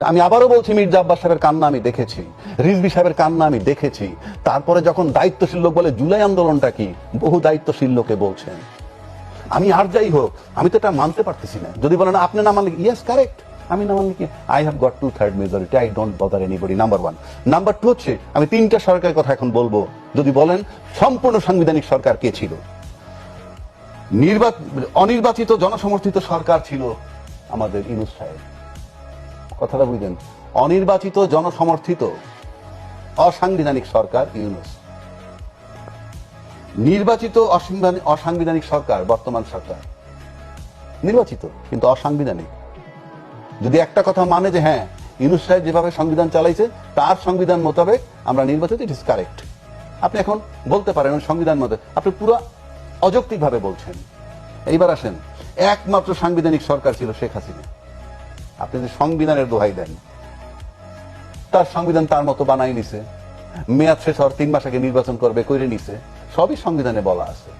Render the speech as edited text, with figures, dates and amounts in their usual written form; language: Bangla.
আমি আবারও বলছি, মির্জা আব্বাস সাহেবের কান্না আমি দেখেছি, রিজভী সাহেবের কান্না আমি দেখেছি। তারপরে যখন দায়িত্বশীল লোক বলে জুলাই আন্দোলনটা কি, বহু দায়িত্বশীল লোকে বলছেন। আমি আর যাই হোক, আমি তো এটা মানতে পারতেছি না। যদি বলেন আপনি না মানলে, ইয়েস কারেক্ট, আমি না মানলে কি, I have got 2/3 majority, I don't bother anybody, number 1। Number 2 হচ্ছে, আমি 3টা সরকারের কথা এখন বলবো। যদি বলেন সম্পূর্ণ সাংবিধানিক সরকার কে ছিল, অনির্বাচিত জনসমর্থিত সরকার ছিল আমাদের ইউনূস সাহেব। কথাটা বুঝলেন? অনির্বাচিত জনসমর্থিত অসাংবিধানিক সরকার ইউনূস, নির্বাচিত অসাংবিধানিক সরকার বর্তমান সরকার। নির্বাচিত কিন্তু অসাংবিধানিক। যদি একটা কথা মানে যে হ্যাঁ ইউনূস সাহেব যেভাবে সংবিধান চালাইছে তার সংবিধান মোতাবেক আমরা নির্বাচিত, ইট ইজ কারেক্ট, আপনি এখন বলতে পারেন সংবিধান মতে, আপনি পুরো অযৌক্তিক ভাবে বলছেন। এইবার আসেন, একমাত্র সাংবিধানিক সরকার ছিল শেখ হাসিনা। আপনি যে সংবিধানের দোহাই দেন, তার সংবিধান তার মতো বানাই নিছে, মেয়াদ শেষ হওয়ার 3 মাস আগে নির্বাচন করবে, করে নিছে, সবই সংবিধানে বলা আছে।